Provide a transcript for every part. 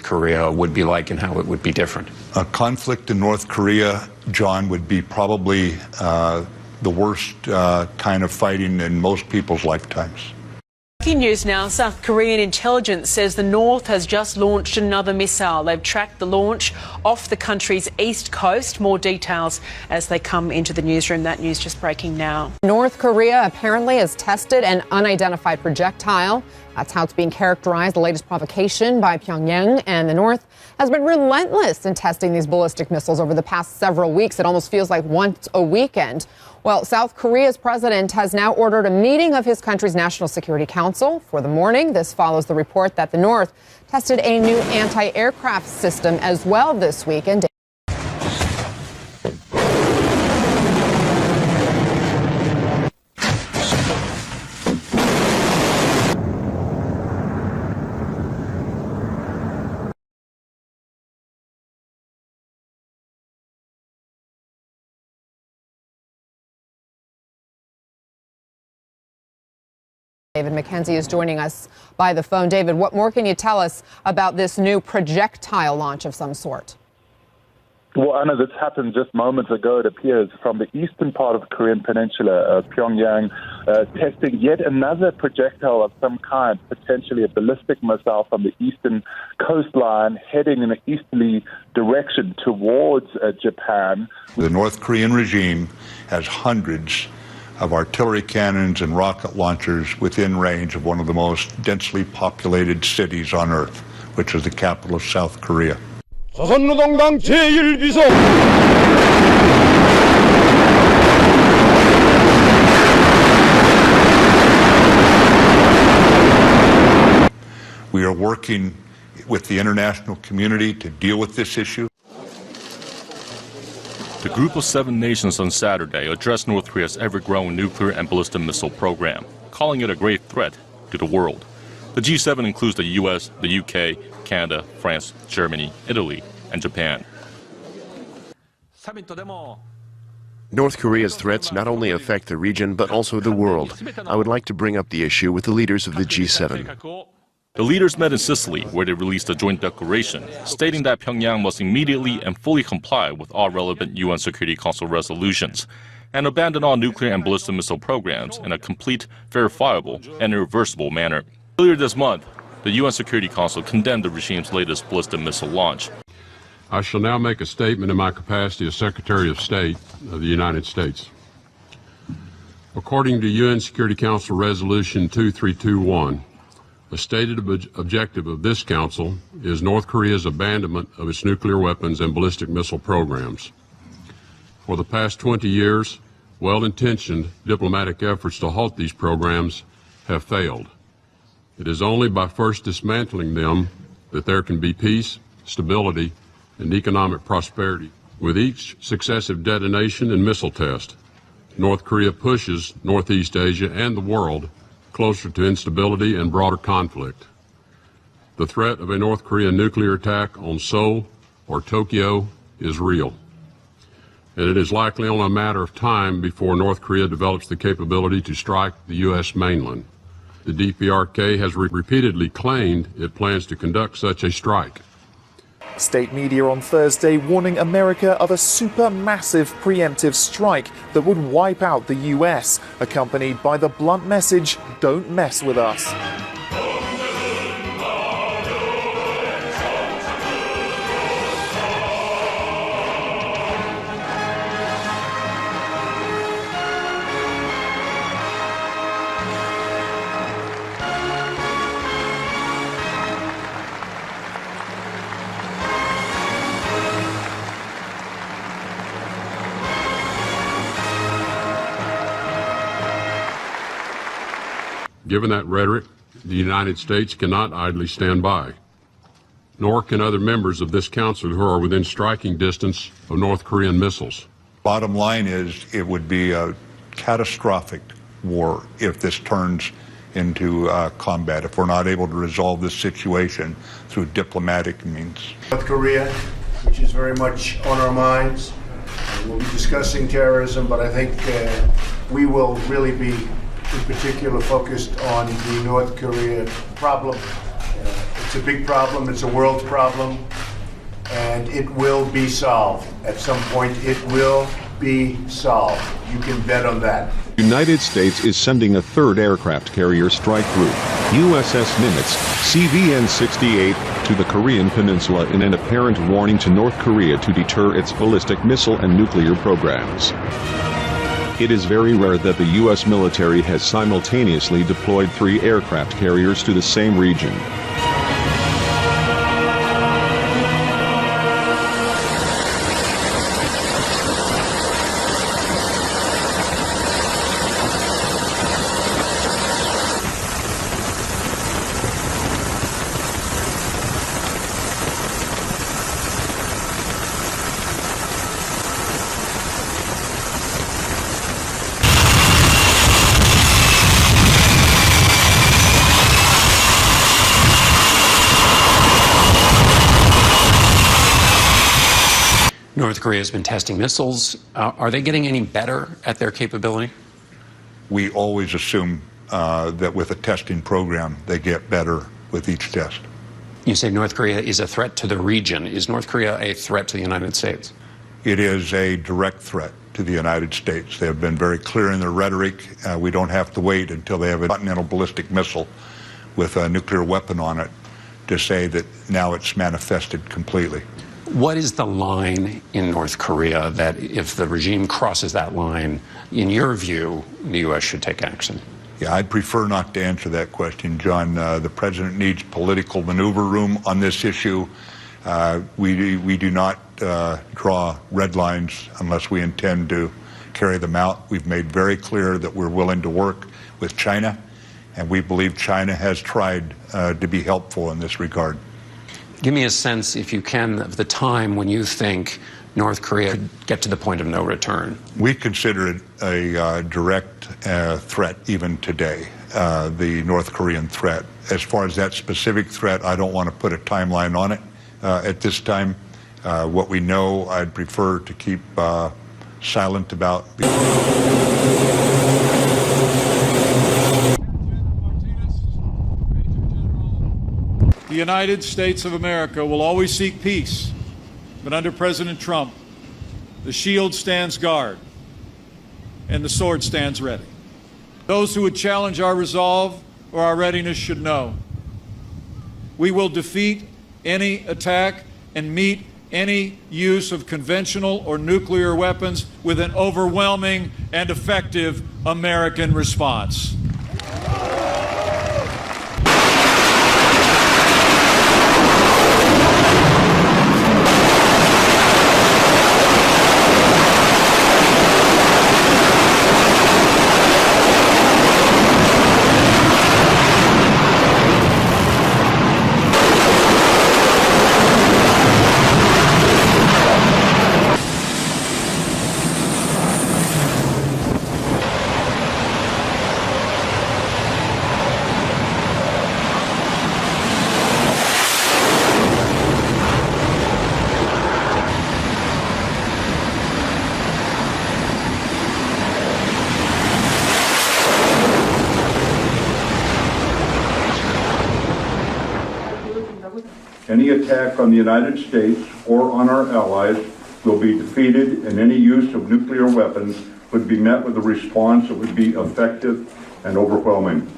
Korea would be like and how it would be different? A conflict in North Korea, John, would be probably the worst kind of fighting in most people's lifetimes. Breaking news now. South Korean intelligence says the North has just launched another missile. They've tracked the launch off the country's east coast. More details as they come into the newsroom. That news just breaking now. North Korea apparently has tested an unidentified projectile. That's how it's being characterized, the latest provocation by Pyongyang. And the North has been relentless in testing these ballistic missiles over the past several weeks. It almost feels like once a weekend. Well, South Korea's president has now ordered a meeting of his country's National Security Council for the morning. This follows the report that the North tested a new anti-aircraft system as well this week. And David McKenzie is joining us by the phone. David, what more can you tell us about this new projectile launch of some sort? Well, Anna, this happened just moments ago, it appears, from the eastern part of the Korean peninsula, Pyongyang testing yet another projectile of some kind, potentially a ballistic missile from the eastern coastline, heading in an easterly direction towards Japan. The North Korean regime has hundreds of artillery cannons and rocket launchers within range of one of the most densely populated cities on Earth, which is the capital of South Korea. 조선노동당 제1비서 We are working with the international community to deal with this issue. The Group of 7 nations on Saturday addressed North Korea's ever-growing nuclear and ballistic missile program, calling it a grave threat to the world. The G7 includes the U.S., the UK, Canada, France, Germany, Italy, and Japan. North Korea's threats not only affect the region but also the world. I would like to bring up the issue with the leaders of the G7. The leaders met in Sicily, where they released a joint declaration stating that Pyongyang must immediately and fully comply with all relevant UN Security Council resolutions and abandon all nuclear and ballistic missile programs in a complete, verifiable, and irreversible manner. Earlier this month, the UN Security Council condemned the regime's latest ballistic missile launch. I shall now make a statement in my capacity as Secretary of State of the United States. According to UN Security Council Resolution 2321, the stated objective of this council is North Korea's abandonment of its nuclear weapons and ballistic missile programs. For the past 20 years, well-intentioned diplomatic efforts to halt these programs have failed. It is only by first dismantling them that there can be peace, stability, and economic prosperity. With each successive detonation and missile test, North Korea pushes Northeast Asia and the world closer to instability and broader conflict. The threat of a North Korean nuclear attack on Seoul or Tokyo is real, and it is likely only a matter of time before North Korea develops the capability to strike the U.S. mainland. The DPRK has repeatedly claimed it plans to conduct such a strike. State media on Thursday warning America of a supermassive preemptive strike that would wipe out the US, accompanied by the blunt message, "Don't mess with us." Given that rhetoric, the United States cannot idly stand by, nor can other members of this council who are within striking distance of North Korean missiles. Bottom line is it would be a catastrophic war if this turns into combat, if we're not able to resolve this situation through diplomatic means. North Korea, which is very much on our minds. We'll be discussing terrorism, but I think we will really be in particular focused on the North Korea problem. It's It's a big problem. It's a world problem. And it will be solved. At some point, it will be solved. You can bet on that. The United States is sending a third aircraft carrier strike group, USS Nimitz, CVN-68, to the Korean Peninsula in an apparent warning to North Korea to deter its ballistic missile and nuclear programs. It is very rare that the U.S. military has simultaneously deployed 3 aircraft carriers to the same region. North Korea has been testing missiles. Are they getting any better at their capability? We always assume that with a testing program, they get better with each test. You say North Korea is a threat to the region. Is North Korea a threat to the United States? It is a direct threat to the United States. They have been very clear in their rhetoric. We don't have to wait until they have a continental ballistic missile with a nuclear weapon on it to say that now it's manifested completely. What is the line in North Korea that if the regime crosses that line, in your view, the U.S. should take action? Yeah, I'd prefer not to answer that question, John. The president needs political maneuver room on this issue. We do not draw red lines unless we intend to carry them out. We've made very clear that we're willing to work with China, and we believe China has tried to be helpful in this regard. Give me a sense, if you can, of the time when you think North Korea could get to the point of no return. We consider it a direct threat even today, the North Korean threat. As far as that specific threat, I don't want to put a timeline on it at this time. What we know, I'd prefer to keep silent about. The United States of America will always seek peace, but under President Trump, the shield stands guard and the sword stands ready. Those who would challenge our resolve or our readiness should know we will defeat any attack and meet any use of conventional or nuclear weapons with an overwhelming and effective American response. Any attack on the United States or on our allies will be defeated, and any use of nuclear weapons would be met with a response that would be effective and overwhelming.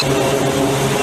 Thank you.